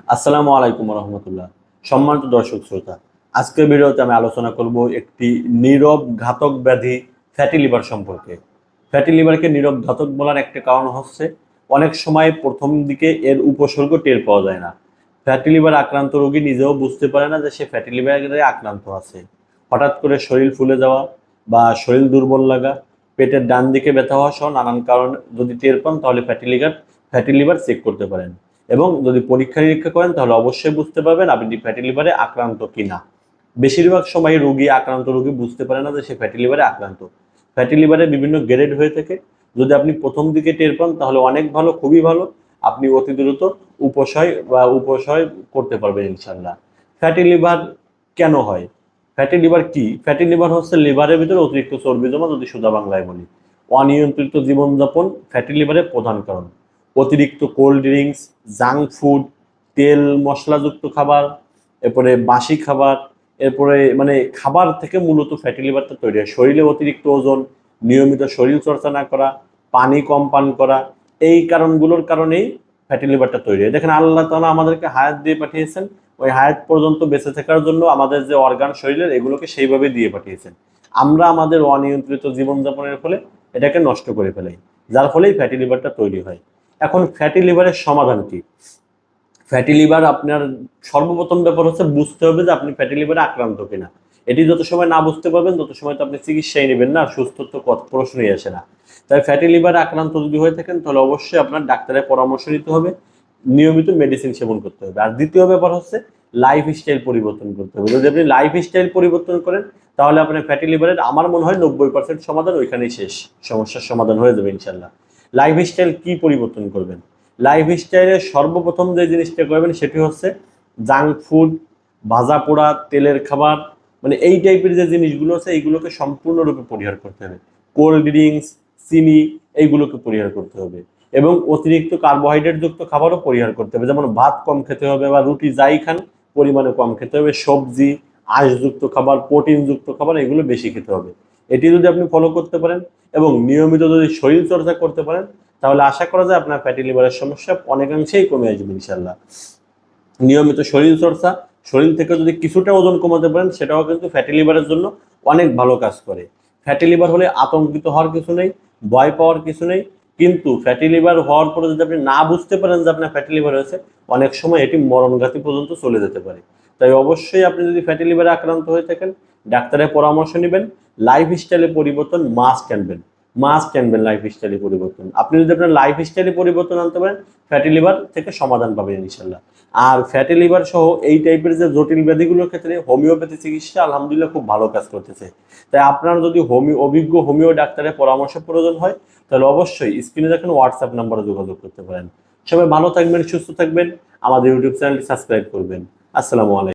আসসালামু আলাইকুম রহমতুল্লাহ। সম্মানিত দর্শক শ্রোতা, আজকের ভিডিওতে আমি আলোচনা করব একটি নীরব ঘাতক ব্যাধি ফ্যাটি লিভার সম্পর্কে। ফ্যাটি লিভারকে নীরব ঘাতক বলার একটা কারণ হচ্ছে অনেক সময় প্রথম দিকে এর উপসর্গ টের পাওয়া যায় না। ফ্যাটি লিভার আক্রান্ত রোগী নিজেও বুঝতে পারে না যে সে ফ্যাটি লিভারে আক্রান্ত আছে। হঠাৎ করে শরীর ফুলে যাওয়া বা শরীর দুর্বল লাগা, পেটের ডান দিকে ব্যথা হওয়া সহ নানান কারণ যদি টের পান তাহলে ফ্যাটি লিভার চেক করতে পারেন। এবং যদি পরীক্ষা নিরীক্ষা করেন তাহলে অবশ্যই বুঝতে পারবেন আপনি ফ্যাটি লিভারে আক্রান্ত কিনা। বেশিরভাগ সময় আক্রান্ত রোগী বুঝতে পারে না যে সে ফ্যাটি লিভারে আক্রান্ত। ফ্যাটি লিভারে বিভিন্ন গ্রেড হয়ে থাকে। যদি আপনি প্রথম দিকে টের পান তাহলে অনেক ভালো, খুবই ভালো। আপনি অতি দ্রুত উপশয় করতে পারবেন ইনশাল্লাহ। ফ্যাটি লিভার কেন হয়? ফ্যাটি লিভার কি? ফ্যাটি লিভার হচ্ছে লিভারের ভিতরে অতিরিক্ত চর্বি জমা, যদি সোজা বাংলায় বলি। অনিয়ন্ত্রিত জীবনযাপন ফ্যাটি লিভারের প্রধান কারণ। অতিরিক্ত কোল্ড ড্রিঙ্কস, জাঙ্ক ফুড, তেল মশলাযুক্ত খাবার, এরপরে বাসি খাবার, এরপরে খাবার থেকে মূলত ফ্যাটি লিভারটা তৈরি হয়। শরীরে অতিরিক্ত ওজন, নিয়মিত শরীর চর্চা না করা, পানি কম পান করা, এই কারণগুলোর কারণেই ফ্যাটি লিভারটা তৈরি হয়। দেখেন, আল্লাহ তাআলা আমাদেরকে হায়াত দিয়ে পাঠিয়েছেন, ওই হায়াত পর্যন্ত বেঁচে থাকার জন্য আমাদের যে অর্গান শরীরের এগুলোকে সেইভাবে দিয়ে পাঠিয়েছেন। আমরা আমাদের অনিয়ন্ত্রিত জীবনযাপনের ফলে এটাকে নষ্ট করে ফেলাই, যার ফলেই ফ্যাটি লিভারটা তৈরি হয়। এখন ফ্যাটি লিভারের সমাধান কি? ফ্যাটি লিভার আপনার সর্বপ্রথম ব্যাপার হচ্ছে বুঝতে হবে যে আপনি ফ্যাটি লিভারে আক্রান্ত কিনা। এটি যত সময় না বুঝতে পারবেন তত সময় তো আপনি চিকিৎসাই নেবেন না, সুস্থ তো প্রশ্নই আসে না। তাই ফ্যাটি লিভারে আক্রান্ত যদি হয়ে থাকেন তাহলে অবশ্যই আপনার ডাক্তারের পরামর্শ নিতে হবে, নিয়মিত মেডিসিন সেবন করতে হবে। আর দ্বিতীয় ব্যাপার হচ্ছে লাইফ স্টাইল পরিবর্তন করতে হবে। যদি আপনি লাইফ স্টাইল পরিবর্তন করেন তাহলে আপনার ফ্যাটি লিভারের আমার মনে হয় 90% সমাধান ওইখানেই শেষ, সমস্যার সমাধান হয়ে যাবে ইনশাল্লাহ। লাইফ স্টাইল কি পরিবর্তন করবেন? লাইফ স্টাইলের সর্বপ্রথম যে জিনিসটা করবেন সেটি হচ্ছে জাঙ্ক ফুড, ভাজা পোড়া তেলের খাবার, এই টাইপের যে জিনিসগুলো আছে এইগুলোকে সম্পূর্ণরূপে পরিহার করতে হবে। কোল্ড ড্রিঙ্কস, চিনি, এইগুলোকে পরিহার করতে হবে। এবং অতিরিক্ত কার্বোহাইড্রেট যুক্ত খাবারও পরিহার করতে হবে, যেমন ভাত কম খেতে হবে বা রুটি যাই খান পরিমাণে কম খেতে হবে। সবজি, আঁশযুক্ত খাবার, প্রোটিনযুক্ত খাবার এগুলো বেশি খেতে হবে। এটি যদি আপনি ফলো করতে পারেন এবং নিয়মিত যদি শরীর চর্চা করতে পারেন তাহলে আশা করা যায় আপনার ফ্যাটি লিভারের সমস্যা অনেকাংশেই কমে আসবে ইনশাল্লাহ। নিয়মিত শরীর চর্চা, শরীর থেকে যদি কিছুটা ওজন কমাতে পারেন সেটাও কিন্তু ফ্যাটি লিভারের জন্য অনেক ভালো কাজ করে। ফ্যাটি লিভার হলে আতঙ্কিত হওয়ার কিছু নেই, ভয় পাওয়ার কিছু নেই। কিন্তু ফ্যাটি লিভার হওয়ার পরে যদি আপনি না বুঝতে পারেন যে আপনার ফ্যাটি লিভার হয়েছে, অনেক সময় এটি মরণঘাতী পর্যন্ত চলে যেতে পারে। তাই অবশ্যই আপনি যদি ফ্যাটি লিভারে আক্রান্ত হয়ে থাকেন ডাক্তারের পরামর্শ নেবেন। লাইফ স্টাইলে পরিবর্তন মাস্ট আনবেন লাইফ স্টাইলে পরিবর্তন। আপনি যদি আপনার লাইফ স্টাইলে পরিবর্তন আনতে পারেন ফ্যাটি লিভার থেকে সমাধান পাবেন ইনশাল্লাহ। আর ফ্যাটি লিভার সহ এই টাইপের যে জটিল ব্যাধিগুলোর ক্ষেত্রে হোমিওপ্যাথি চিকিৎসা আলহামদুলিল্লাহ খুব ভালো কাজ করতেছে। তাই আপনার যদি অভিজ্ঞ হোমিও ডাক্তারের পরামর্শ প্রয়োজন হয় তাহলে অবশ্যই স্ক্রিনে দেখেন হোয়াটসঅ্যাপ নাম্বারে যোগাযোগ করতে পারেন। সবাই ভালো থাকবেন, সুস্থ থাকবেন, আমাদের ইউটিউব চ্যানেলটি সাবস্ক্রাইব করবেন। আসসালামু আলাইকুম।